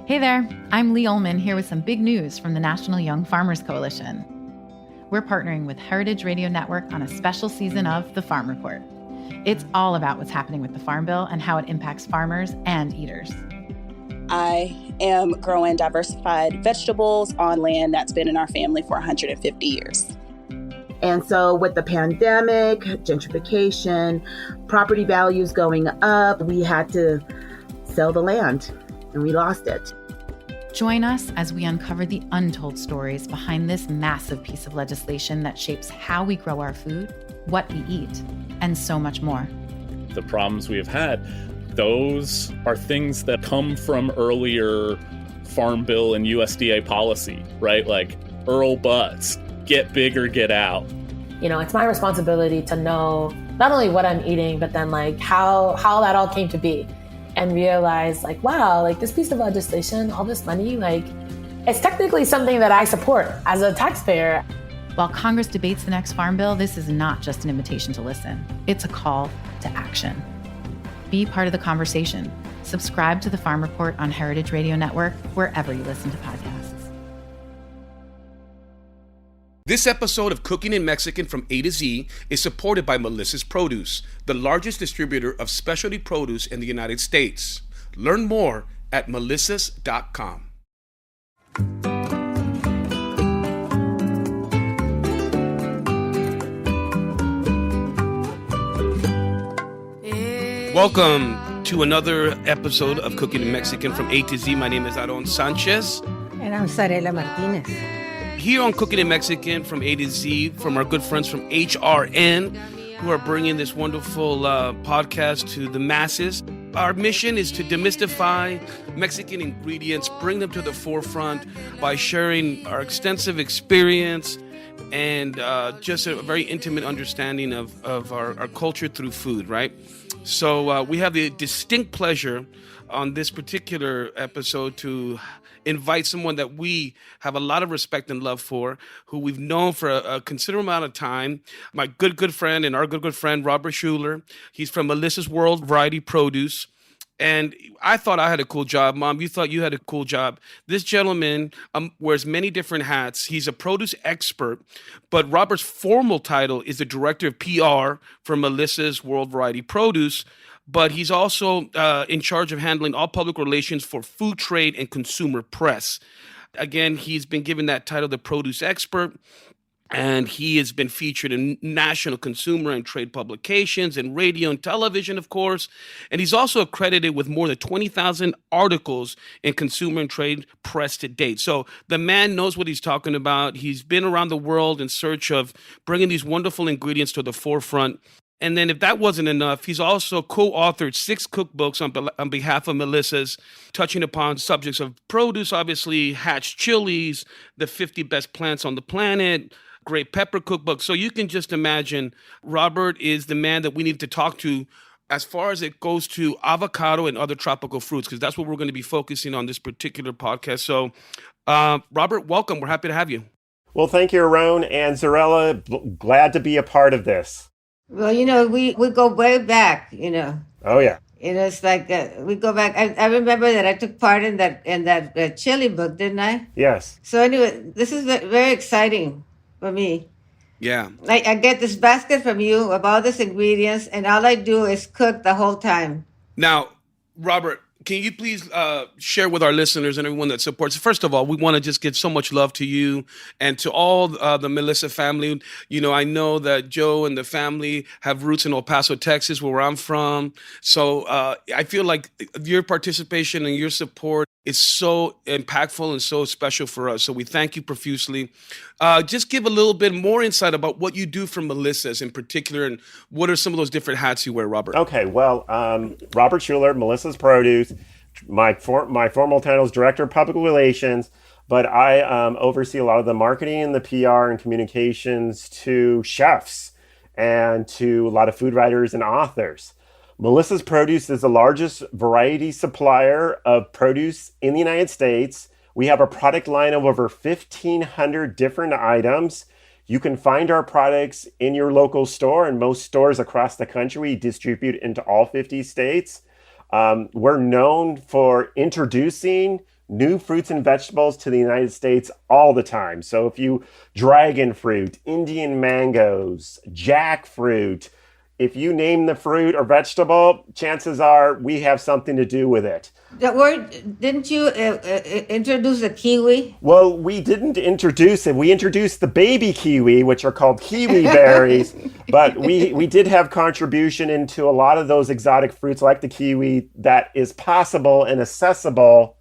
Hey there, I'm Lee Ullman here with some big news from the National Young Farmers Coalition. We're partnering with Heritage Radio Network on a special season of The Farm Report. It's all about what's happening with the Farm Bill and how it impacts farmers and eaters. I am growing diversified vegetables on land that's been in our family for 150 years. And so with the pandemic, gentrification, property values going up, we had to sell the land and we lost it. Join us as we uncover the untold stories behind this massive piece of legislation that shapes how we grow our food, what we eat, and so much more. The problems we have had, those are things that come from earlier Farm Bill and USDA policy, right? Like Earl Butz, get big or get out. You know, it's my responsibility to know not only what I'm eating, but then like how that all came to be. And realize like, wow, like this piece of legislation, all this money, like it's technically something that I support as a taxpayer. While Congress debates the next Farm Bill, this is not just an invitation to listen. It's a call to action. Be part of the conversation. Subscribe to the Farm Report on Heritage Radio Network, wherever you listen to podcasts. This episode of Cooking in Mexican from A to Z is supported by Melissa's Produce, the largest distributor of specialty produce in the United States. Learn more at melissas.com. Welcome to another episode of Cooking in Mexican from A to Z. My name is Aaron Sanchez. And I'm Sarela Martinez. Here on Cooking in Mexican from A to Z, from our good friends from HRN, who are bringing this wonderful podcast to the masses. Our mission is to demystify Mexican ingredients, bring them to the forefront by sharing our extensive experience and just a very intimate understanding of our culture through food, right? So we have the distinct pleasure on this particular episode to invite someone that we have a lot of respect and love for, who we've known for a considerable amount of time. My good friend and our good friend, Robert Schuller. He's from Melissa's World Variety Produce. And I thought I had a cool job. Mom, you thought you had a cool job. This gentleman wears many different hats. He's a produce expert, but Robert's formal title is the Director of PR for Melissa's World Variety Produce. But he's also in charge of handling all public relations for food trade and consumer press. Again, he's been given that title, the produce expert, and he has been featured in national consumer and trade publications and radio and television, of course. And he's also accredited with more than 20,000 articles in consumer and trade press to date. So the man knows what he's talking about. He's been around the world in search of bringing these wonderful ingredients to the forefront. And then if that wasn't enough, he's also co-authored 6 cookbooks on behalf of Melissa's, touching upon subjects of produce, obviously, hatch chilies, the 50 best plants on the planet, great pepper cookbook. So you can just imagine Robert is the man that we need to talk to as far as it goes to avocado and other tropical fruits, because that's what we're going to be focusing on this particular podcast. So Robert, welcome. We're happy to have you. Well, thank you, Aaron and Zarella. Glad to be a part of this. Well, you know, we go way back, you know. Oh, yeah. You know, it's like we go back. I remember that I took part in that chili book, didn't I? Yes. So anyway, this is very exciting for me. Yeah. I get this basket from you of all these ingredients, and all I do is cook the whole time. Now, Robert, can you please share with our listeners and everyone that supports? First of all, we want to just give so much love to you and to all the Melissa family. You know, I know that Joe and the family have roots in El Paso, Texas, where I'm from. So I feel like your participation and your support is so impactful and so special for us. So we thank you profusely. Just give a little bit more insight about what you do for Melissa's in particular, and what are some of those different hats you wear, Robert? Okay, well, Robert Schuller, Melissa's Produce. My formal title is Director of Public Relations, but I oversee a lot of the marketing and the PR and communications to chefs and to a lot of food writers and authors. Melissa's Produce is the largest variety supplier of produce in the United States. We have a product line of over 1,500 different items. You can find our products in your local store, and most stores across the country. We distribute into all 50 states. We're known for introducing new fruits and vegetables to the United States all the time. So if you dragon fruit, Indian mangoes, jackfruit, if you name the fruit or vegetable, chances are we have something to do with it. The word, didn't you introduce the kiwi? Well, we didn't introduce it. We introduced the baby kiwi, which are called kiwi berries, but we did have contribution into a lot of those exotic fruits like the kiwi that is possible and accessible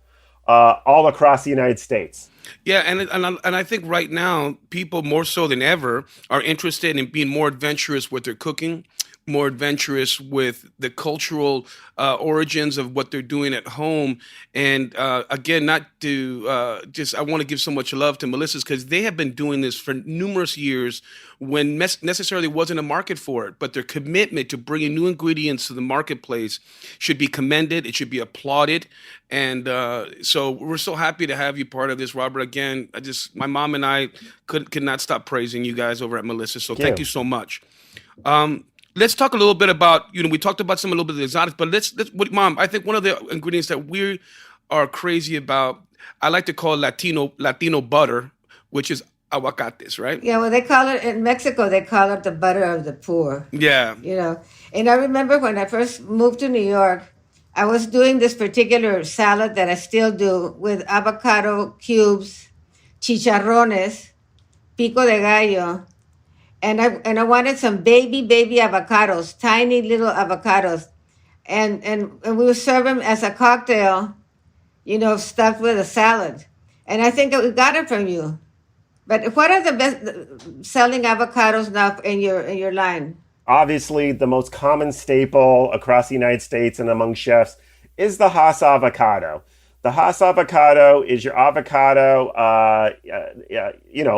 all across the United States. Yeah, and I think right now people more so than ever are interested in being more adventurous with their cooking, more adventurous with the cultural origins of what they're doing at home. And again, not to I want to give so much love to Melissa's because they have been doing this for numerous years when necessarily wasn't a market for it. But their commitment to bringing new ingredients to the marketplace should be commended. It should be applauded. And so we're so happy to have you part of this, Robert. Again, my mom and I could not stop praising you guys over at Melissa. So thank you so much. Let's talk a little bit about, we talked about a little bit of the exotics, but Mom, I think one of the ingredients that we are crazy about, I like to call Latino butter, which is aguacates, right? Yeah, well, they call it, in Mexico, they call it the butter of the poor. Yeah. And I remember when I first moved to New York, I was doing this particular salad that I still do with avocado cubes, chicharrones, pico de gallo, and I wanted some baby avocados, tiny little avocados, and we would serve them as a cocktail, stuffed with a salad. And I think we got it from you. But what are the best selling avocados now in your line? Obviously, the most common staple across the United States and among chefs is the Hass avocado. The Hass avocado is your avocado,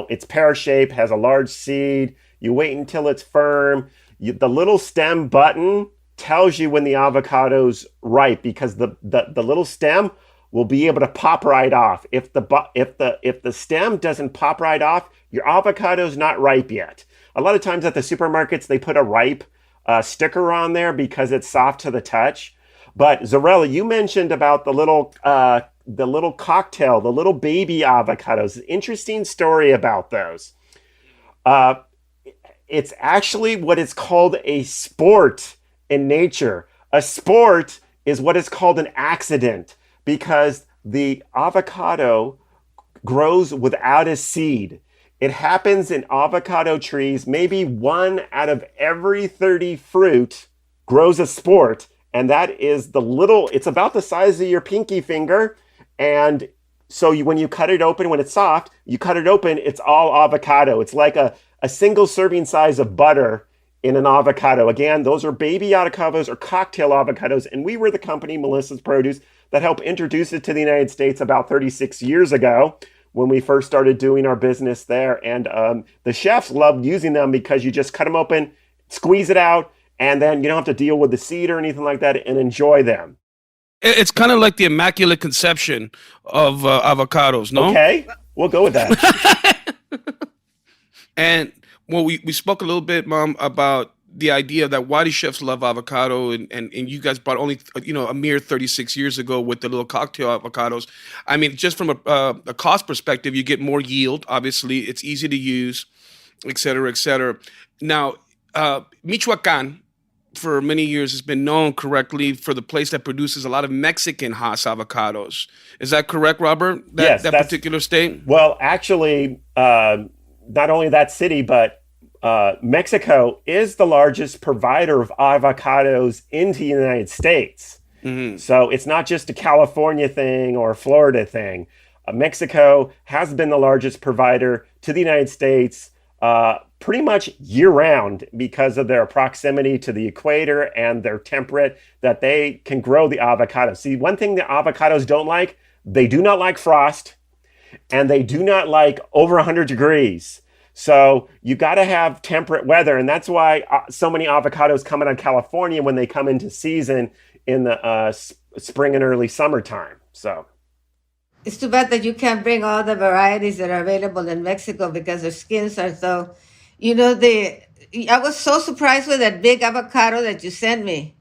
it's pear-shaped, has a large seed. You wait until it's firm. The little stem button tells you when the avocado's ripe because the little stem will be able to pop right off. If the stem doesn't pop right off, your avocado's not ripe yet. A lot of times at the supermarkets, they put a ripe sticker on there because it's soft to the touch. But Zarela, you mentioned about the little cocktail, the little baby avocados. Interesting story about those. It's actually what is called a sport in nature. A sport is what is called an accident because the avocado grows without a seed. It happens in avocado trees. Maybe 1 out of every 30 fruit grows a sport. And that is it's about the size of your pinky finger. And so when you cut it open, when it's soft, you cut it open, it's all avocado. It's like a single serving size of butter in an avocado. Again, those are baby avocados or cocktail avocados. And we were the company, Melissa's Produce, that helped introduce it to the United States about 36 years ago when we first started doing our business there. And the chefs loved using them because you just cut them open, squeeze it out, and then you don't have to deal with the seed or anything like that and enjoy them. It's kind of like the Immaculate Conception of avocados, no? Okay, we'll go with that. And we spoke a little bit, Mom, about the idea that why do chefs love avocado, and you guys brought only a mere 36 years ago with the little cocktail avocados. I mean, just from a cost perspective, you get more yield. Obviously, it's easy to use, et cetera, et cetera. Now, Michoacan, for many years, has been known correctly for the place that produces a lot of Mexican Hass avocados. Is that correct, Robert? Yes. That particular state? Well, actually, not only that city, but Mexico is the largest provider of avocados into the United States. Mm-hmm. So it's not just a California thing or a Florida thing. Mexico has been the largest provider to the United States pretty much year-round because of their proximity to the equator and their temperate that they can grow the avocado. See, one thing the avocados don't like, they do not like frost, and they do not like over 100 degrees. So you got to have temperate weather, and that's why so many avocados come out of California when they come into season in the spring and early summertime. So it's too bad that you can't bring all the varieties that are available in Mexico because their skins are so, I was so surprised with that big avocado that you sent me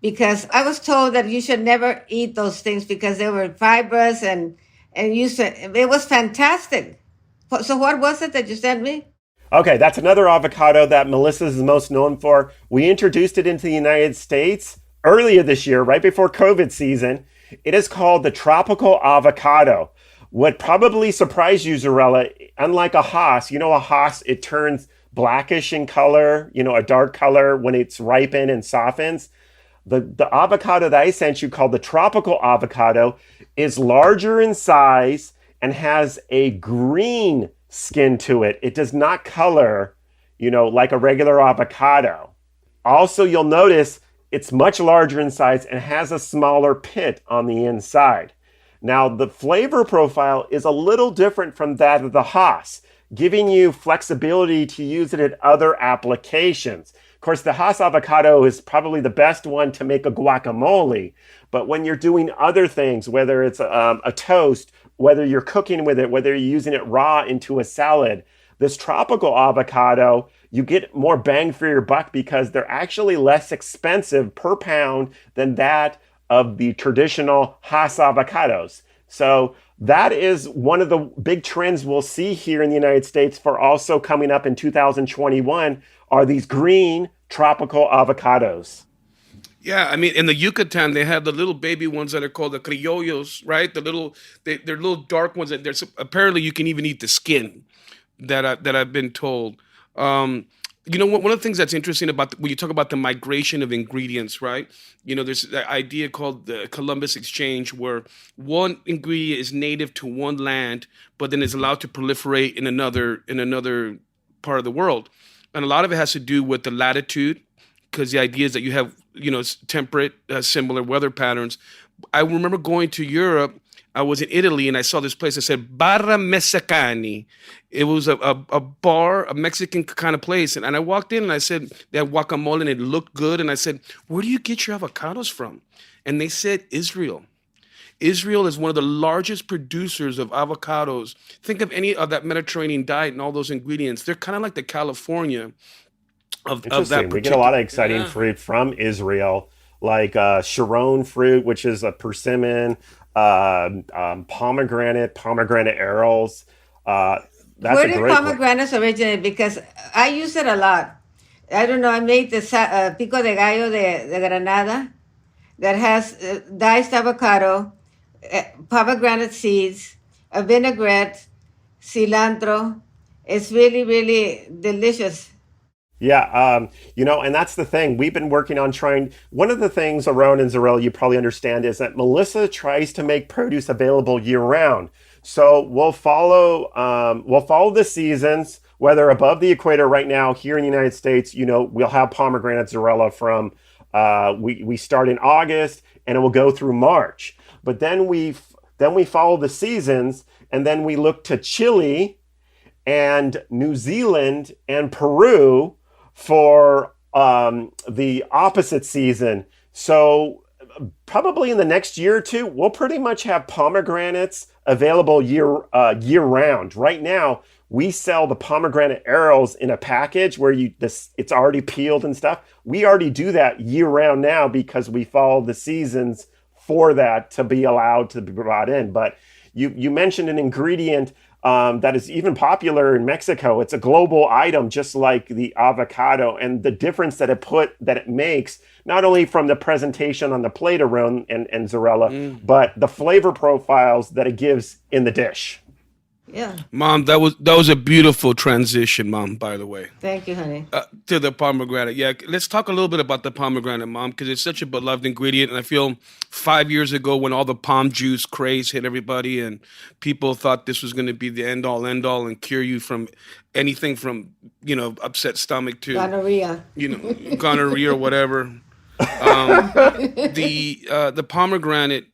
because I was told that you should never eat those things because they were fibrous and it was fantastic. So what was it that you sent me? Okay, that's another avocado that Melissa is most known for. We introduced it into the United States earlier this year, right before COVID season. It is called the tropical avocado. What probably surprised you, Zarela, unlike a Hass, a Hass, it turns blackish in color, a dark color when it's ripened and softens. The avocado that I sent you, called the tropical avocado, is larger in size and has a green skin to it. It does not color, like a regular avocado. Also, you'll notice it's much larger in size and has a smaller pit on the inside. Now, the flavor profile is a little different from that of the Hass, giving you flexibility to use it at other applications. Of course, the Hass avocado is probably the best one to make a guacamole, but when you're doing other things, whether it's a toast, whether you're cooking with it, whether you're using it raw into a salad, this tropical avocado, you get more bang for your buck because they're actually less expensive per pound than that of the traditional Hass avocados. So that is one of the big trends we'll see here in the United States for also coming up in 2021 are these green tropical avocados. Yeah, I mean, in the Yucatan, they have the little baby ones that are called the criollos, right? They're little dark ones. That apparently you can even eat the skin. That I've been told. One of the things that's interesting about when you talk about the migration of ingredients, right? There's that idea called the Columbus Exchange, where one ingredient is native to one land, but then is allowed to proliferate in another part of the world, and a lot of it has to do with the latitude, because the idea is that you have temperate, similar weather patterns. I remember going to Europe. I was in Italy and I saw this place that said Barra Messicani. It was a bar, a Mexican kind of place. And I walked in and I said, they had guacamole and it looked good. And I said, where do you get your avocados from? And they said, Israel. Israel is one of the largest producers of avocados. Think of any of that Mediterranean diet and all those ingredients. They're kind of like the California of that. We get a lot of exciting fruit from Israel, like Sharon fruit, which is a persimmon, pomegranate arrows. Where did pomegranates originate? Because I use it a lot. I don't know. I made the pico de gallo de Granada that has diced avocado, pomegranate seeds, a vinaigrette, cilantro. It's really, really delicious. Yeah, and that's the thing. We've been working on one of the things, Aron and Zarela, you probably understand, is that Melissa tries to make produce available year round. So we'll follow the seasons, whether above the equator right now here in the United States, we'll have pomegranate, Zarela, from, we start in August and it will go through March. But then we follow the seasons and then we look to Chile and New Zealand and Peru for the opposite season. So probably in the next year or two, we'll pretty much have pomegranates available year round. Right now, we sell the pomegranate arrows in a package where it's already peeled and stuff. We already do that year round now because we follow the seasons for that to be allowed to be brought in. But you mentioned an ingredient that is even popular in Mexico. It's a global item, just like the avocado, and the difference that it makes, not only from the presentation on the plate, Aron and Zarela, but the flavor profiles that it gives in the dish. Yeah. Mom, that was a beautiful transition, Mom, by the way. Thank you, honey. To the pomegranate. Yeah, let's talk a little bit about the pomegranate, Mom, because it's such a beloved ingredient. And I feel 5 years ago when all the palm juice craze hit everybody and people thought this was going to be the end all and cure you from anything from, upset stomach to gonorrhea, gonorrhea or whatever. The pomegranate,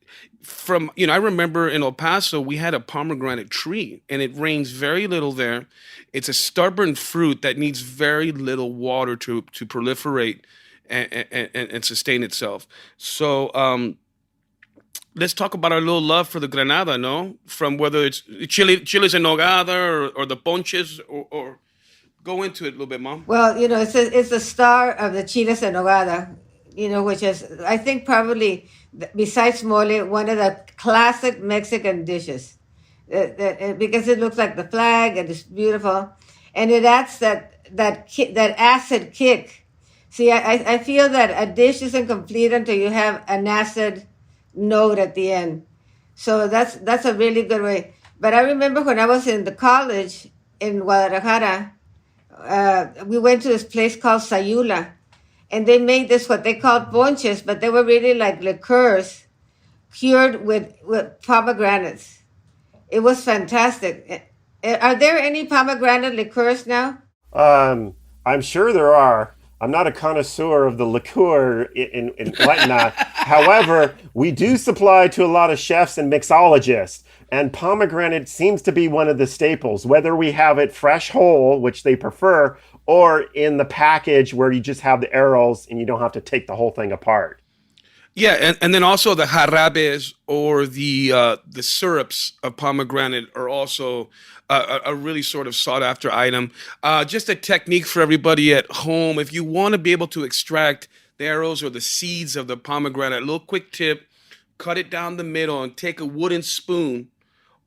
I remember in El Paso, we had a pomegranate tree and it rains very little there. It's a stubborn fruit that needs very little water to proliferate and sustain itself. So let's talk about our little love for the Granada, no? From whether it's chiles en nogada or the ponches or go into it a little bit, Mom. Well, it's the star of the chiles en nogada. which is, I think, probably, besides mole, one of the classic Mexican dishes. Because it looks like the flag and it's beautiful. And it adds that acid kick. See, I feel that a dish isn't complete until you have an acid note at the end. So that's a really good way. But I remember when I was in the college in Guadalajara, we went to this place called Sayula, and they made this, what they called ponches, but they were really like liqueurs cured with pomegranates. It was fantastic. Are there any pomegranate liqueurs now? I'm sure there are. I'm not a connoisseur of the liqueur in whatnot. However, we do supply to a lot of chefs and mixologists, and pomegranate seems to be one of the staples, whether we have it fresh whole, which they prefer, or in the package where you just have the arrows and you don't have to take the whole thing apart. Yeah, and then also the jarabes or the syrups of pomegranate are also a really sort of sought after item. Just a technique for everybody at home. If you want to be able to extract the arrows or the seeds of the pomegranate, a little quick tip, cut it down the middle and take a wooden spoon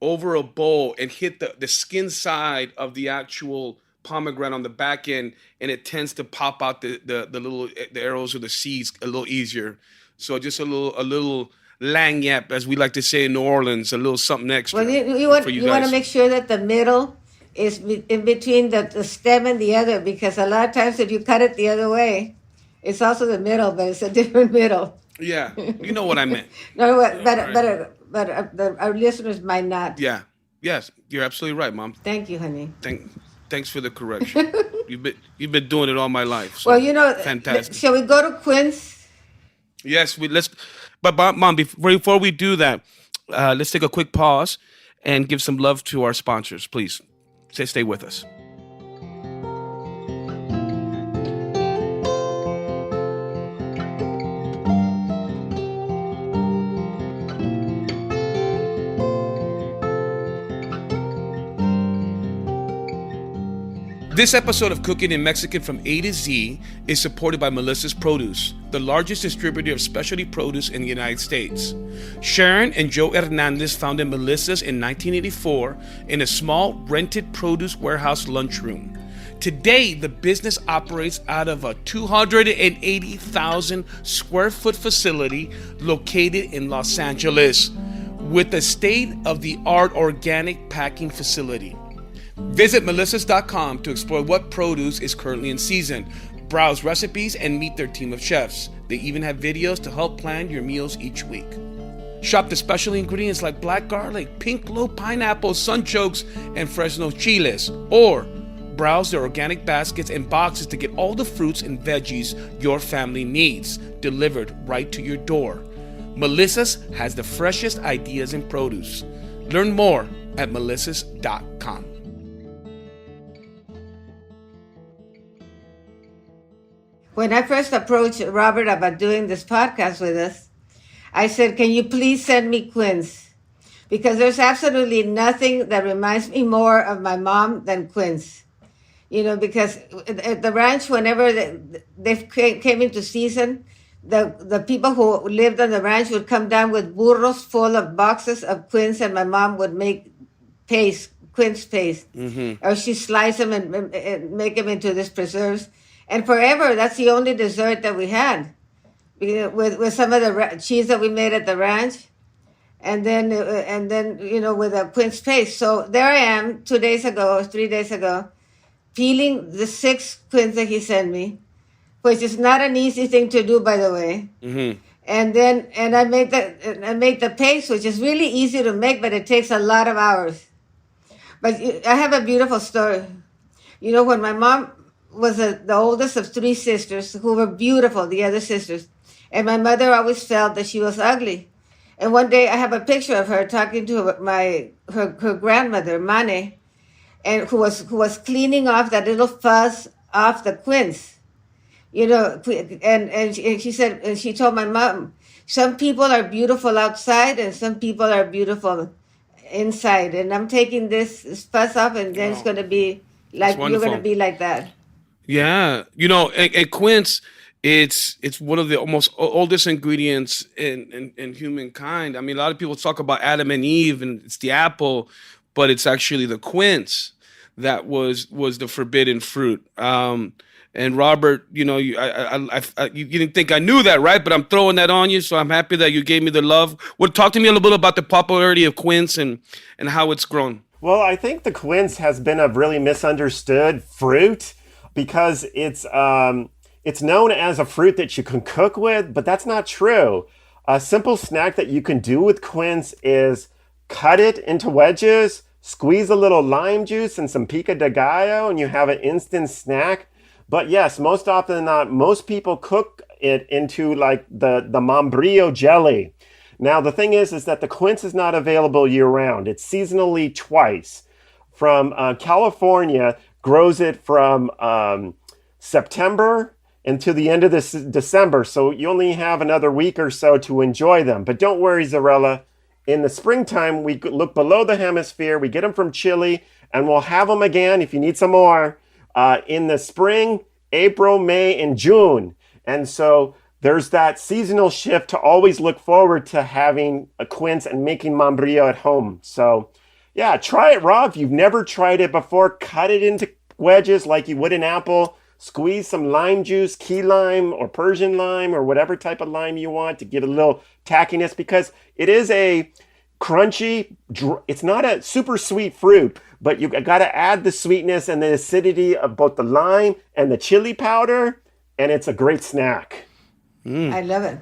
over a bowl and hit the skin side of the actual pomegranate on the back end, and it tends to pop out the arrows or the seeds a little easier. So just a little lagniappe, as we like to say in New Orleans, a little something extra. Well, you want to make sure that the middle is in between the stem and the other, because a lot of times if you cut it the other way, it's also the middle, but it's a different middle. Yeah, you know what I meant. No, but our listeners might not. Yeah, yes, you're absolutely right, Mom. Thank you, honey. Thanks for the correction. You've been doing it all my life. So well, fantastic. Shall we go to Quince? Yes, let's. But Mom, before we do that, let's take a quick pause and give some love to our sponsors, please. Stay with us. This episode of Cooking in Mexican from A to Z is supported by Melissa's Produce, the largest distributor of specialty produce in the United States. Sharon and Joe Hernandez founded Melissa's in 1984 in a small rented produce warehouse lunchroom. Today, the business operates out of a 280,000 square foot facility located in Los Angeles with a state-of-the-art organic packing facility. Visit melissas.com to explore what produce is currently in season, browse recipes, and meet their team of chefs. They even have videos to help plan your meals each week. Shop the special ingredients like black garlic, pink glow pineapple, sunchokes, and Fresno chiles. Or browse their organic baskets and boxes to get all the fruits and veggies your family needs, delivered right to your door. Melissa's has the freshest ideas in produce. Learn more at melissas.com. When I first approached Robert about doing this podcast with us, I said, can you please send me Quince? Because there's absolutely nothing that reminds me more of my mom than Quince. Because at the ranch, whenever they came into season, the people who lived on the ranch would come down with burros full of boxes of Quince, and my mom would make Quince paste. Mm-hmm. Or she'd slice them and make them into this preserves. And forever, that's the only dessert that we had, with some of the cheese that we made at the ranch, and then with a Quince paste. So there I am 3 days ago, peeling the 6 quince that he sent me, which is not an easy thing to do, by the way. Mm-hmm. And I made the paste, which is really easy to make, but it takes a lot of hours. But I have a beautiful story. When my mom was the oldest of 3 sisters who were beautiful, the other sisters. And my mother always felt that she was ugly. And one day I have a picture of her talking to her grandmother, Mane, and who was cleaning off that little fuzz off the quince. And she said, and she told my mom, some people are beautiful outside and some people are beautiful inside. And I'm taking this fuzz off, and then it's going to be like, you're going to be like that. Yeah. And quince it's one of the almost oldest ingredients in humankind. I mean, a lot of people talk about Adam and Eve, and it's the apple, but it's actually the quince that was the forbidden fruit. And Robert, you know, you didn't think I knew that, right? But I'm throwing that on you, so I'm happy that you gave me the love. Well, talk to me a little bit about the popularity of quince and how it's grown. Well, I think the quince has been a really misunderstood fruit because it's known as a fruit that you can cook with, but that's not true. A simple snack that you can do with quince is cut it into wedges, squeeze a little lime juice and some pico de gallo, and you have an instant snack. But yes, most often than not, most people cook it into like the membrillo jelly. Now, the thing is that the quince is not available year-round. It's seasonally twice. From California, grows it from September until the end of this December. So you only have another week or so to enjoy them. But don't worry, Zarella. In the springtime, we look below the hemisphere. We get them from Chile, and we'll have them again if you need some more in the spring, April, May, and June. And so there's that seasonal shift to always look forward to having a quince and making membrillo at home. So yeah, try it raw. If you've never tried it before, cut it into wedges like you would an apple. Squeeze some lime juice, key lime or Persian lime or whatever type of lime you want to give it a little tackiness, because it is a crunchy, it's not a super sweet fruit, but you got to add the sweetness and the acidity of both the lime and the chili powder, and it's a great snack. I love it.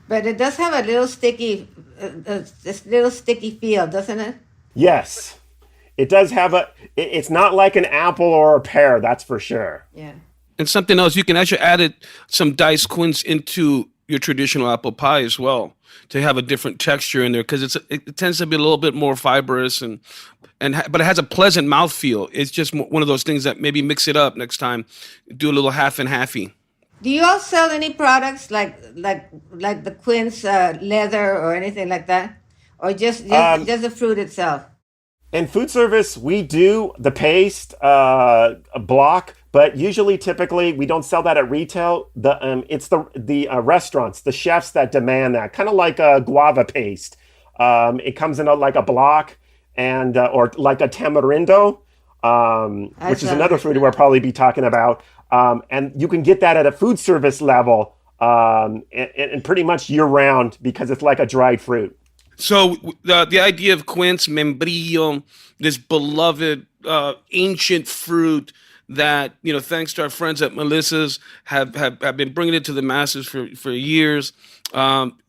But it does have a little sticky, this little sticky feel, doesn't it? Yes. It does have it's not like an apple or a pear, that's for sure. Yeah. And something else, you can actually add some diced quince into your traditional apple pie as well to have a different texture in there, because it tends to be a little bit more fibrous but it has a pleasant mouthfeel. It's just one of those things that maybe mix it up next time, do a little half and halfy. Do you all sell any products like the quince leather or anything like that, or just the fruit itself? In food service, we do the paste block, but typically, we don't sell that at retail. It's the restaurants, the chefs that demand that, kind of like a guava paste. It comes in like a block and or like a tamarindo, which is another fruit we'll probably be talking about. And you can get that at a food service level and pretty much year round because it's like a dried fruit. So the idea of quince, membrillo, this beloved ancient fruit that, you know, thanks to our friends at Melissa's have been bringing it to the masses for years.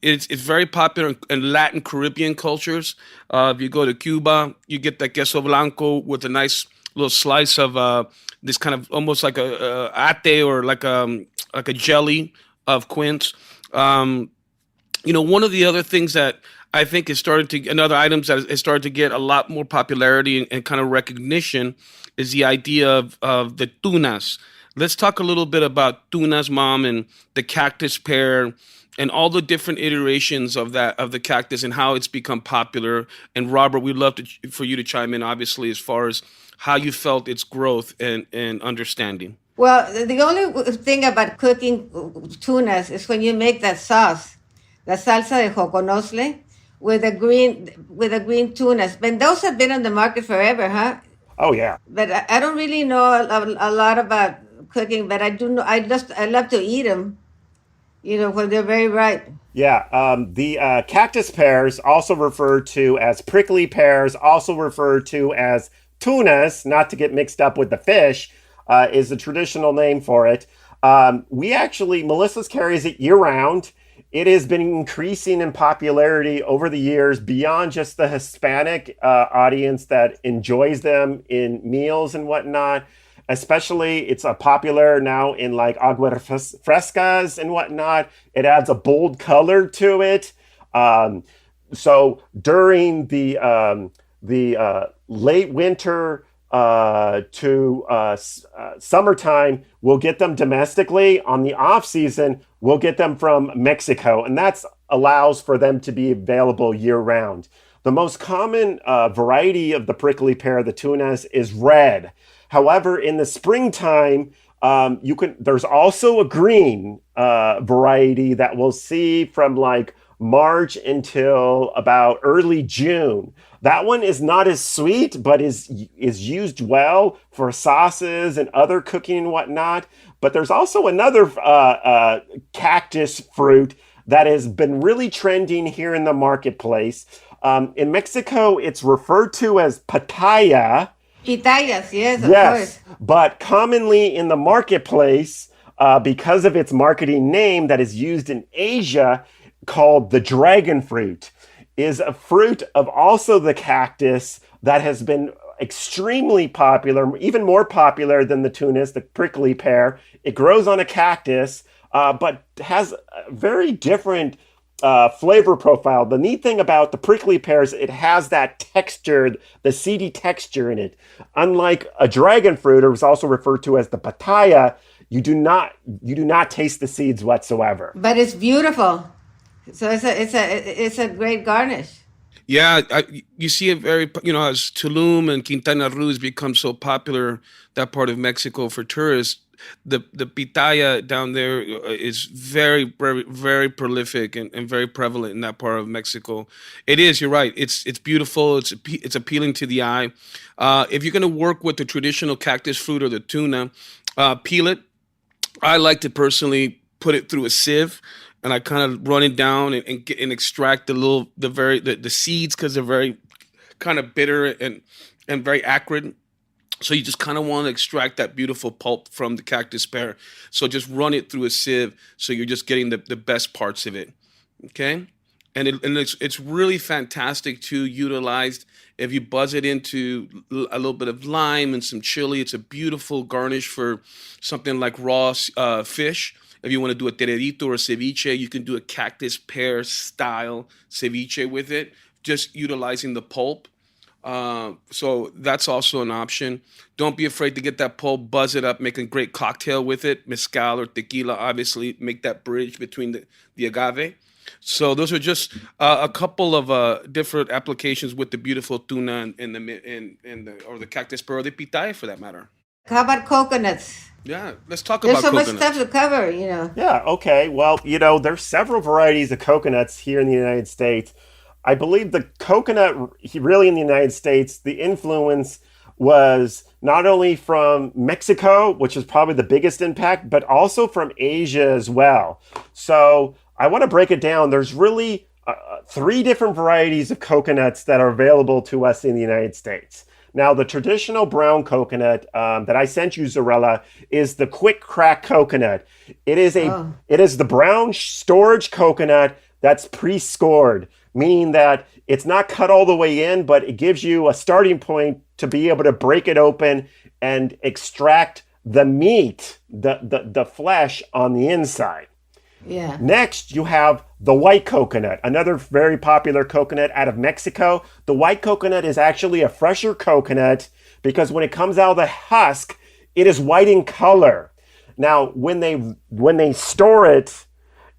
It's very popular in Latin Caribbean cultures. If you go to Cuba, you get that queso blanco with a nice little slice of this kind of almost like a ate or like a jelly of quince. You know, one of the other things that I think another items that has started to get a lot more popularity and kind of recognition is the idea of the tunas. Let's talk a little bit about tunas, Mom, and the cactus pear and all the different iterations of the cactus and how it's become popular. And Robert, we'd love for you to chime in, obviously, as far as how you felt its growth and understanding. Well, the only thing about cooking tunas is when you make that sauce, the salsa de joconosle, with the green tunas. But those have been on the market forever, huh? Oh yeah. But I don't really know a lot about cooking, but I do know I love to eat them, you know, when they're very ripe. Yeah, the cactus pears, also referred to as prickly pears, also referred to as tunas, not to get mixed up with the fish, is the traditional name for it. Melissa's carries it year round. It has been increasing in popularity over the years beyond just the Hispanic audience that enjoys them in meals and whatnot. Especially, it's popular now in like agua frescas and whatnot. It adds a bold color to it. So during the late winter to summertime, we'll get them domestically. On the off season, we'll get them from Mexico, and that allows for them to be available year round. The most common variety of the prickly pear, the tunas, is red. However, in the springtime, There's also a green variety that we'll see from like March until about early June. That one is not as sweet, but is used well for sauces and other cooking and whatnot. But there's also another cactus fruit that has been really trending here in the marketplace. In Mexico, it's referred to as pitaya. Pitayas, yes, of Yes, course. but commonly in the marketplace, because of its marketing name that is used in Asia, called the dragon fruit, is a fruit of also the cactus that has been extremely popular, even more popular than the tunas, the prickly pear. It grows on a cactus, but has a very different flavor profile. The neat thing about the prickly pears, it has that texture, the seedy texture in it. Unlike a dragon fruit, or was also referred to as the pitaya, you do not taste the seeds whatsoever. But it's beautiful. So it's a great garnish. Yeah, you see it very, as Tulum and Quintana Roo has become so popular, that part of Mexico for tourists, the pitaya down there is very, very, very prolific and very prevalent in that part of Mexico. It is, you're right. It's beautiful. It's appealing to the eye. If you're going to work with the traditional cactus fruit or the tuna, peel it. I like to personally put it through a sieve, and I kind of run it down and extract the seeds, because they're very kind of bitter and very acrid. So you just kind of want to extract that beautiful pulp from the cactus pear. So just run it through a sieve, so you're just getting the best parts of it. Okay, and it's really fantastic to utilize. If you buzz it into a little bit of lime and some chili, it's a beautiful garnish for something like raw fish. If you want to do a tererito or a ceviche, you can do a cactus pear style ceviche with it, just utilizing the pulp. So that's also an option. Don't be afraid to get that pulp, buzz it up, make a great cocktail with it. Mezcal or tequila, obviously, make that bridge between the agave. So those are just a couple of different applications with the beautiful tuna and the cactus pear or the pitaya for that matter. How about coconuts? Yeah, let's talk There's about so much coconuts. stuff to cover. Yeah, okay. Well, there's several varieties of coconuts here in the United States. I believe the coconut really in the United States, the influence was not only from Mexico, which is probably the biggest impact, but also from Asia as well. So I want to break it down. There's really 3 different varieties of coconuts that are available to us in the United States. Now, the traditional brown coconut that I sent you, Zarella, is the quick crack coconut. It is the brown storage coconut that's pre-scored, meaning that it's not cut all the way in, but it gives you a starting point to be able to break it open and extract the meat, the flesh on the inside. Yeah. Next, you have the white coconut, another very popular coconut out of Mexico. The white coconut is actually a fresher coconut because when it comes out of the husk, it is white in color. Now, when they store it,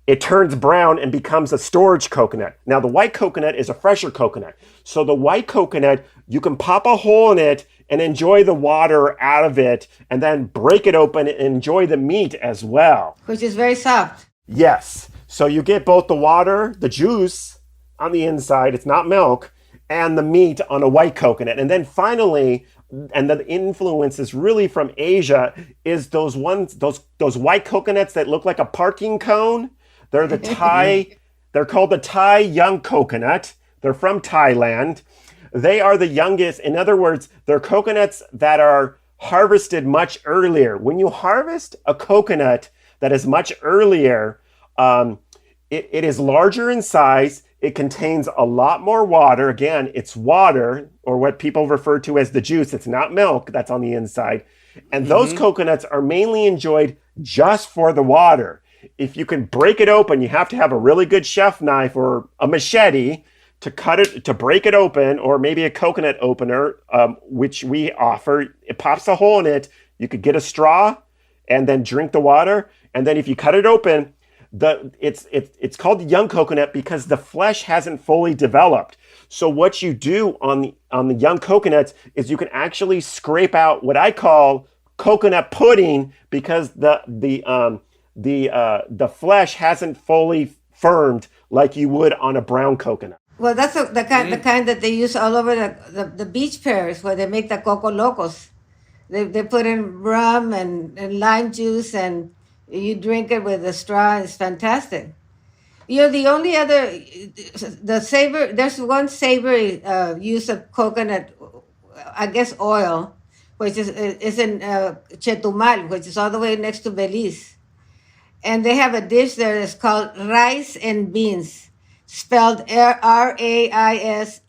it turns brown and becomes a storage coconut. Now, the white coconut is a fresher coconut. So the white coconut, you can pop a hole in it and enjoy the water out of it, and then break it open and enjoy the meat as well. Which is very soft. Yes. So you get both the water, the juice on the inside, it's not milk, and the meat on a white coconut. And then finally, and the influence is really from Asia, is those white coconuts that look like a parking cone. They're the Thai, they're called the Thai young coconut. They're from Thailand. They are the youngest. In other words, they're coconuts that are harvested much earlier. When you harvest a coconut that is much earlier, it is larger in size. It contains a lot more water. Again, it's water, or what people refer to as the juice. It's not milk that's on the inside. And those coconuts are mainly enjoyed just for the water. If you can break it open, you have to have a really good chef knife or a machete to cut it, to break it open, or maybe a coconut opener, which we offer. It pops a hole in it. You could get a straw and then drink the water. And then if you cut it open, it's called the young coconut because the flesh hasn't fully developed. So what you do on the young coconuts is you can actually scrape out what I call coconut pudding because the flesh hasn't fully firmed like you would on a brown coconut. Well, that's the kind that they use all over the beach pears where they make the coco locos. They put in rum and lime juice, and you drink it with a straw. It's fantastic. The only other there's one savory use of coconut, I guess oil, which is in Chetumal, which is all the way next to Belize. And they have a dish there that's called rice and beans, spelled RAISENBINS.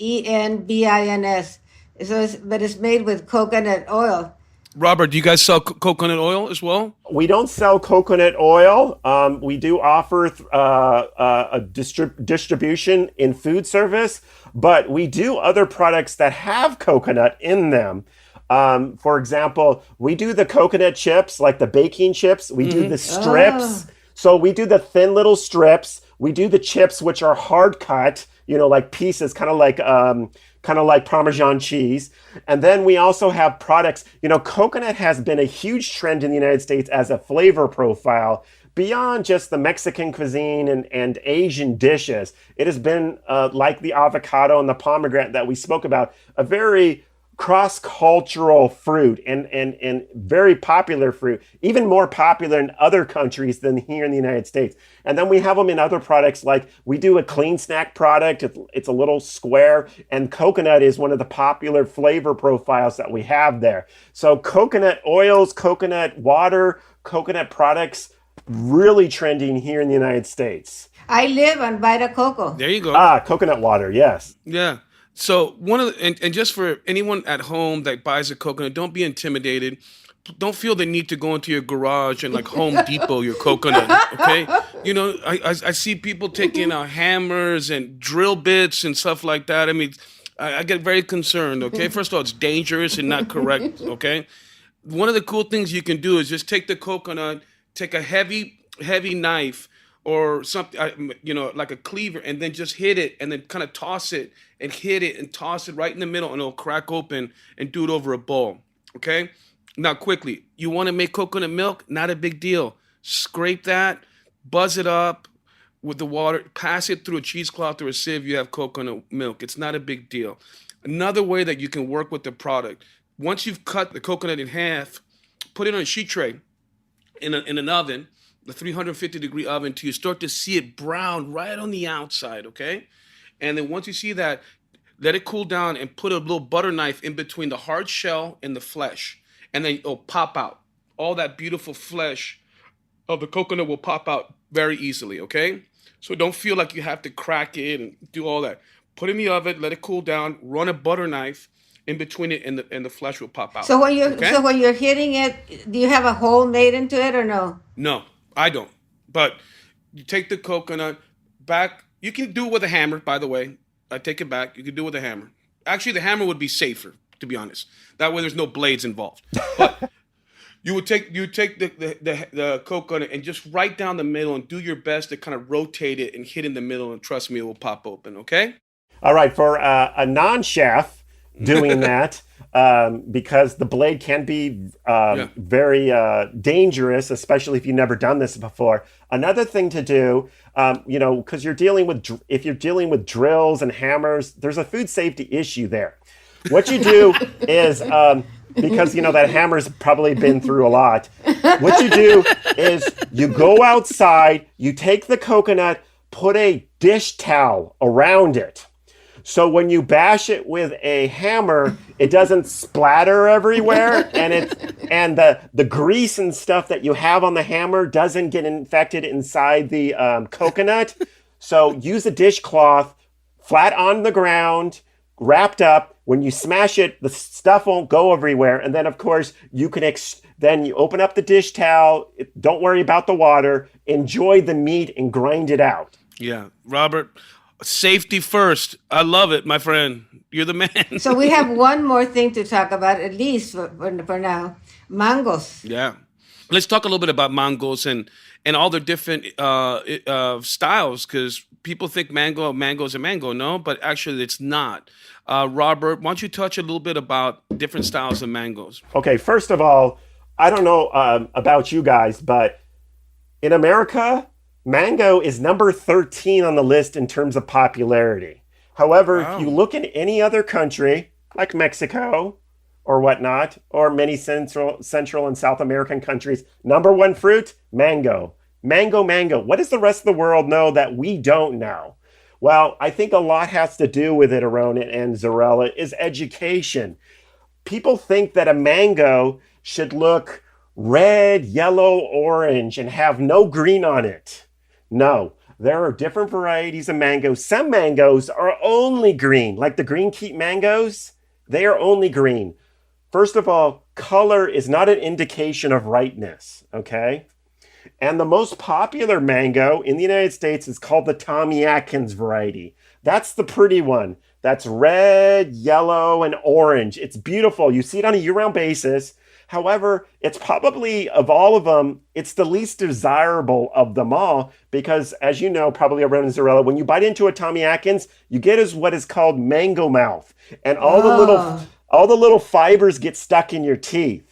But it's made with coconut oil. Robert, do you guys sell coconut oil as well? We don't sell coconut oil. We do offer a distribution in food service, but we do other products that have coconut in them. For example, we do the coconut chips, like the baking chips. We do the strips. So we do the thin little strips. We do the chips, which are hard cut, like pieces, kind of like Parmesan cheese. And then we also have products, coconut has been a huge trend in the United States as a flavor profile beyond just the Mexican cuisine and Asian dishes. It has been like the avocado and the pomegranate that we spoke about, a very cross-cultural fruit and very popular fruit, even more popular in other countries than here in the United States. And then we have them in other products, like we do a clean snack product. It's a little square, and coconut is one of the popular flavor profiles that we have there. So coconut oils, coconut water, coconut products, really trending here in the United States. I live on Vita Coco. There you go. Coconut water, yes. Yeah. So and just for anyone at home that buys a coconut, don't be intimidated. Don't feel the need to go into your garage and like Home Depot your coconut. Okay, I see people taking hammers and drill bits and stuff like that. I mean, I get very concerned. Okay, first of all, it's dangerous and not correct. Okay, one of the cool things you can do is just take the coconut, take a heavy knife or something, like a cleaver, and then just hit it and then kind of toss it and hit it and toss it right in the middle, and it'll crack open, and do it over a bowl, okay? Now, quickly, you want to make coconut milk? Not a big deal. Scrape that, buzz it up with the water, pass it through a cheesecloth or a sieve, you have coconut milk. It's not a big deal. Another way that you can work with the product, once you've cut the coconut in half, put it on a sheet tray in an oven, the 350-degree oven, till you start to see it brown right on the outside, okay? And then once you see that, let it cool down and put a little butter knife in between the hard shell and the flesh. And then it'll pop out. All that beautiful flesh of the coconut will pop out very easily, okay? So don't feel like you have to crack it and do all that. Put it in the oven, let it cool down, run a butter knife in between it, and the flesh will pop out. So when you're hitting it, do you have a hole made into it or no? No, I don't. But you take the coconut back. You can do it with a hammer, by the way. I take it back. You can do it with a hammer. Actually, the hammer would be safer, to be honest. That way there's no blades involved. But you would take the coconut and just right down the middle and do your best to kind of rotate it and hit in the middle, and trust me, it will pop open, okay? All right, for a non-chef doing that, because the blade can be very dangerous, especially if you've never done this before. Another thing to do, because if you're dealing with drills and hammers, there's a food safety issue there. What you do is, because that hammer's probably been through a lot, what you do is you go outside, you take the coconut, put a dish towel around it. So when you bash it with a hammer, it doesn't splatter everywhere, and the grease and stuff that you have on the hammer doesn't get infected inside the coconut. So use a dishcloth, flat on the ground, wrapped up. When you smash it, the stuff won't go everywhere. And then, of course, you can then you open up the dish towel. Don't worry about the water. Enjoy the meat and grind it out. Yeah, Robert. Safety first. I love it, my friend. You're the man. So we have one more thing to talk about, at least for now. Mangoes. Yeah. Let's talk a little bit about mangoes and all the different styles, because people think mango is a mango. No, but actually it's not. Robert, why don't you touch a little bit about different styles of mangoes? Okay, first of all, I don't know about you guys, but in America, mango is number 13 on the list in terms of popularity. However, Wow. if you look in any other country, like Mexico or whatnot, or many Central and South American countries, number one fruit, mango. Mango, mango. What does the rest of the world know that we don't know? Well, I think a lot has to do with it, Arona and Zarela, is education. People think that a mango should look red, yellow, orange, and have no green on it. No, there are different varieties of mangoes. Some mangoes are only green, like the green keep mangoes. They are only green. First of all, color is not an indication of ripeness, okay? And the most popular mango in the United States is called the Tommy Atkins variety. That's the pretty one. That's red, yellow, and orange. It's beautiful. You see it on a year-round basis. However, it's probably, of all of them, it's the least desirable of them all because, as you know, probably around Zarela, when you bite into a Tommy Atkins, you get what is called mango mouth. And all the little fibers get stuck in your teeth.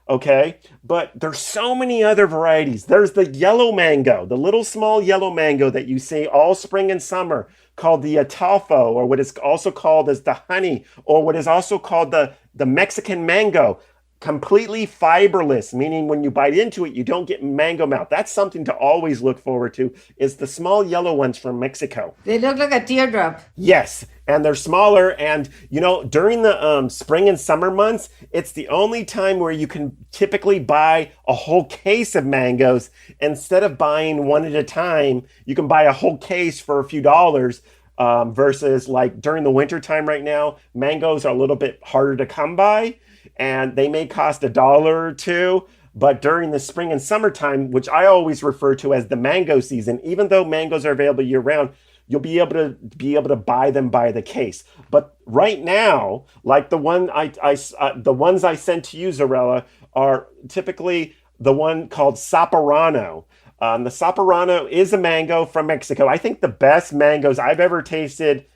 Okay, but there's so many other varieties. There's the yellow mango, the little small yellow mango that you see all spring and summer, called the atafo, or what is also called as the honey, or what is also called the Mexican mango. Completely fiberless, meaning when you bite into it, you don't get mango mouth. That's something to always look forward to, is the small yellow ones from Mexico. They look like a teardrop. Yes, and they're smaller. And, during the spring and summer months, it's the only time where you can typically buy a whole case of mangoes. Instead of buying one at a time, you can buy a whole case for a few dollars. Versus like during the winter time right now, mangoes are a little bit harder to come by. And they may cost $1 or $2, but during the spring and summertime, which I always refer to as the mango season, even though mangoes are available year round, you'll be able to buy them by the case. But right now, like the ones I sent to you, Zarela, are typically the one called Saparano. The Saparano is a mango from Mexico. I think the best mangoes I've ever tasted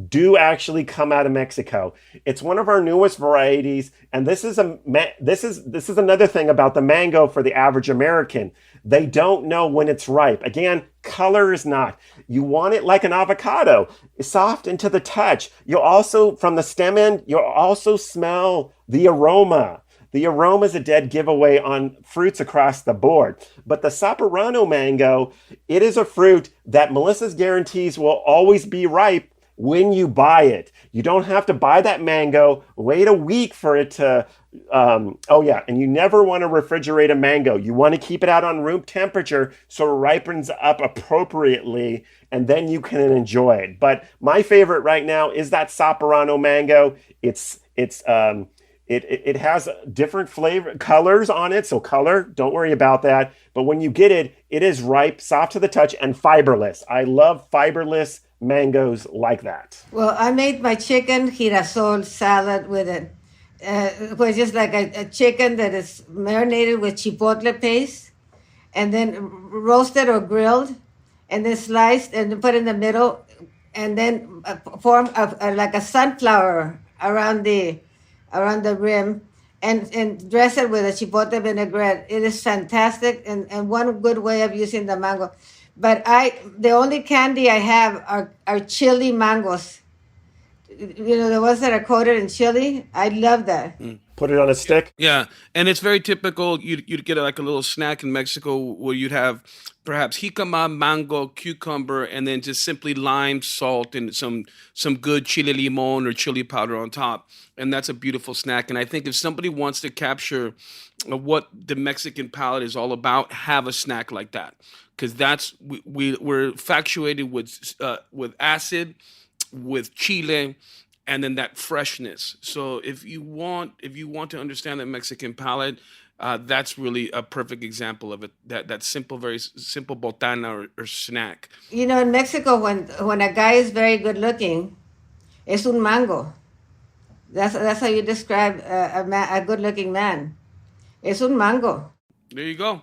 do actually come out of Mexico. It's one of our newest varieties, and this is another thing about the mango for the average American. They don't know when it's ripe. Again, color is not. You want it like an avocado, soft and to the touch. You'll also, from the stem end, you'll also smell the aroma. The aroma is a dead giveaway on fruits across the board. But the Saparano mango, it is a fruit that Melissa's guarantees will always be ripe when you buy it. You don't have to buy that mango, wait a week for it to, and you never want to refrigerate a mango. You want to keep it out on room temperature so it ripens up appropriately, and then you can enjoy it. But my favorite right now is that Saparano mango. It has different flavor colors on it, so color, don't worry about that. But when you get it, it is ripe, soft to the touch, and fiberless. I love fiberless mangoes like that. Well, I made my chicken girasol salad with it. It was just like a chicken that is marinated with chipotle paste and then roasted or grilled and then sliced and then put in the middle and then form like a sunflower around the rim and dress it with a chipotle vinaigrette. It is fantastic and one good way of using the mango. But the only candy I have are chili mangoes. The ones that are coated in chili. I love that. Put it on a stick. Yeah, and it's very typical. You'd get like a little snack in Mexico where you'd have perhaps jicama, mango, cucumber, and then just simply lime, salt, and some good chile limon or chili powder on top. And that's a beautiful snack. And I think if somebody wants to capture what the Mexican palate is all about, have a snack like that. Because we're factuated with acid, with chile, and then that freshness. So if you want to understand the Mexican palate, that's really a perfect example of it. That simple, very simple botana or snack. In Mexico, when a guy is very good looking, es un mango. That's how you describe a good looking man. Es un mango. There you go.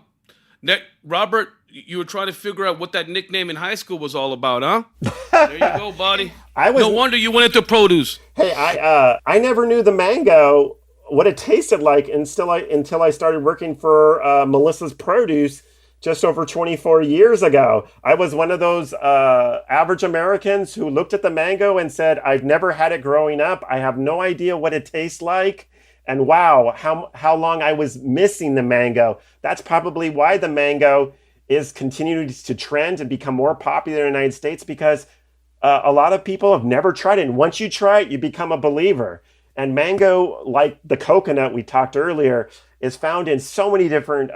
Robert, you were trying to figure out what that nickname in high school was all about, huh? There you go, buddy. No wonder you went into produce. Hey, I never knew the mango what it tasted like until I started working for Melissa's Produce just over 24 years ago. I was one of those average Americans who looked at the mango and said, I've never had it growing up. I have no idea what it tastes like. And wow, how long I was missing the mango. That's probably why the mango is continuing to trend and become more popular in the United States, because a lot of people have never tried it. And once you try it, you become a believer. And mango, like the coconut we talked earlier, is found in so many different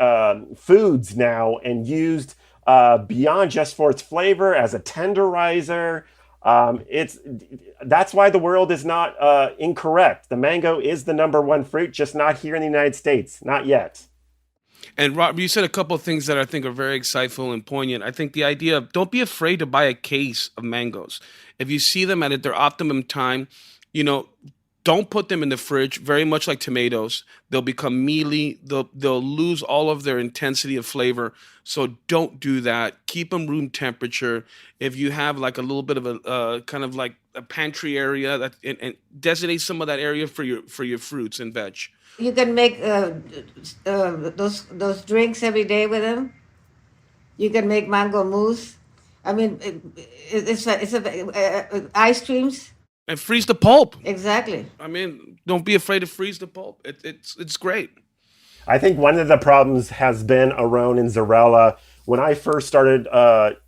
foods now and used beyond just for its flavor as a tenderizer. That's why the world is not incorrect. The mango is the number one fruit, just not here in the United States, not yet. And Rob, you said a couple of things that I think are very insightful and poignant. I think the idea of don't be afraid to buy a case of mangoes. If you see them at their optimum time, don't put them in the fridge, very much like tomatoes. They'll become mealy. They'll lose all of their intensity of flavor. So don't do that. Keep them room temperature. If you have like a little bit of a kind of like a pantry area, and designate some of that area for your fruits and veg. You can make those drinks every day with them. You can make mango mousse. I mean, it's ice creams. And freeze the pulp. Exactly. I mean, don't be afraid to freeze the pulp. It's great. I think one of the problems has been Aron and Zarella. When I first started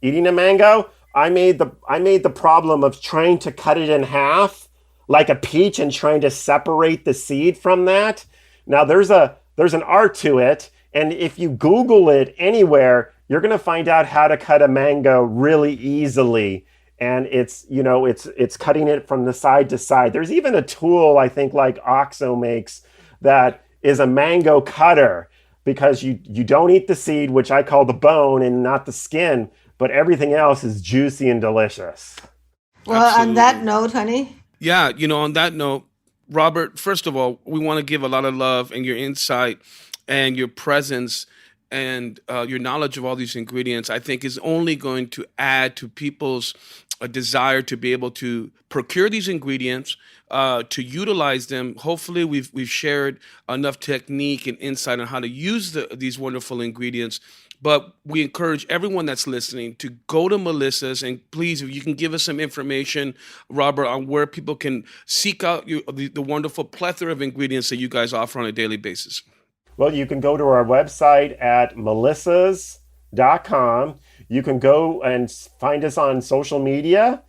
eating a mango, I made the problem of trying to cut it in half like a peach and trying to separate the seed from that. Now there's an art to it, and if you Google it anywhere, you're going to find out how to cut a mango really easily. And it's cutting it from the side to side. There's even a tool, I think, like OXO makes that is a mango cutter, because you don't eat the seed, which I call the bone, and not the skin, but everything else is juicy and delicious. Well, Absolutely. On that note, honey. Yeah, on that note, Robert, first of all, we want to give a lot of love and your insight and your presence and your knowledge of all these ingredients, I think, is only going to add to people's desire to be able to procure these ingredients, to utilize them. Hopefully, we've shared enough technique and insight on how to use these wonderful ingredients. But we encourage everyone that's listening to go to Melissa's, and please, if you can give us some information, Robert, on where people can seek out the wonderful plethora of ingredients that you guys offer on a daily basis. Well, you can go to our website at melissas.com. You can go and find us on social media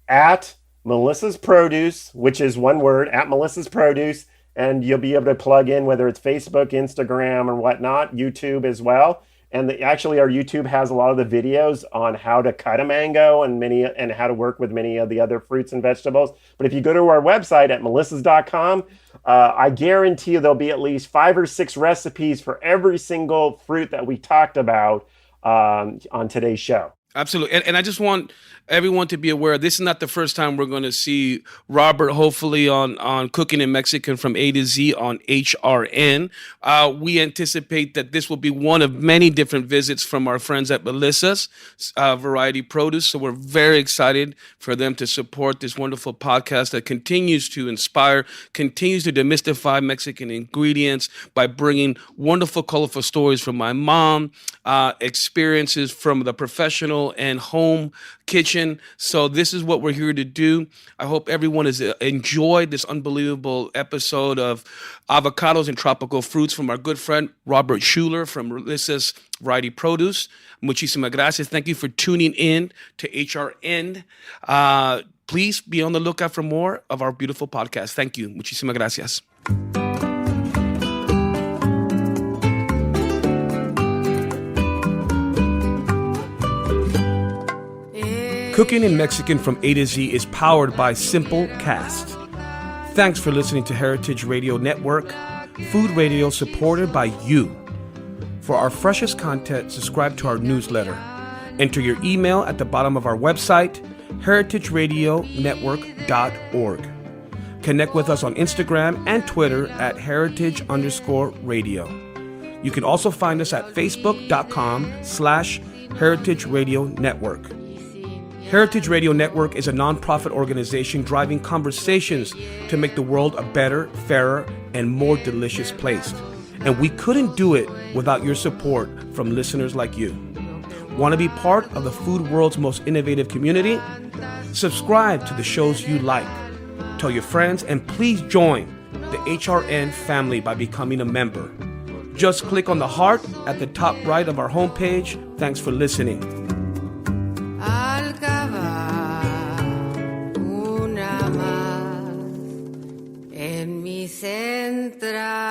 at Melissa's Produce, which is one word, at Melissa's Produce. And you'll be able to plug in whether it's Facebook, Instagram, or whatnot, YouTube as well. And actually, our YouTube has a lot of the videos on how to cut a mango and how to work with many of the other fruits and vegetables. But if you go to our website at melissas.com, I guarantee you there'll be at least 5 or 6 recipes for every single fruit that we talked about on today's show. Absolutely. And I just want everyone to be aware, this is not the first time we're going to see Robert, hopefully, on Cooking in Mexican from A to Z on HRN. We anticipate that this will be one of many different visits from our friends at Melissa's Variety Produce. So we're very excited for them to support this wonderful podcast that continues to inspire, continues to demystify Mexican ingredients by bringing wonderful, colorful stories from my mom, experiences from the professional and home kitchen. So this is what we're here to do. I hope everyone has enjoyed this unbelievable episode of Avocados and Tropical Fruits from our good friend Robert Schuller from Melissa's Variety Produce. Muchísimas gracias. Thank you for tuning in to HRN. Please be on the lookout for more of our beautiful podcast. Thank you. Muchísimas gracias. Cooking in Mexican from A to Z is powered by Simple Cast. Thanks for listening to Heritage Radio Network, food radio supported by you. For our freshest content, subscribe to our newsletter. Enter your email at the bottom of our website, heritageradionetwork.org. Connect with us on Instagram and Twitter at heritage_radio. You can also find us at facebook.com/Heritage Radio Network. Heritage Radio Network is a nonprofit organization driving conversations to make the world a better, fairer, and more delicious place. And we couldn't do it without your support from listeners like you. Want to be part of the food world's most innovative community? Subscribe to the shows you like. Tell your friends, and please join the HRN family by becoming a member. Just click on the heart at the top right of our homepage. Thanks for listening. En mis entrañas.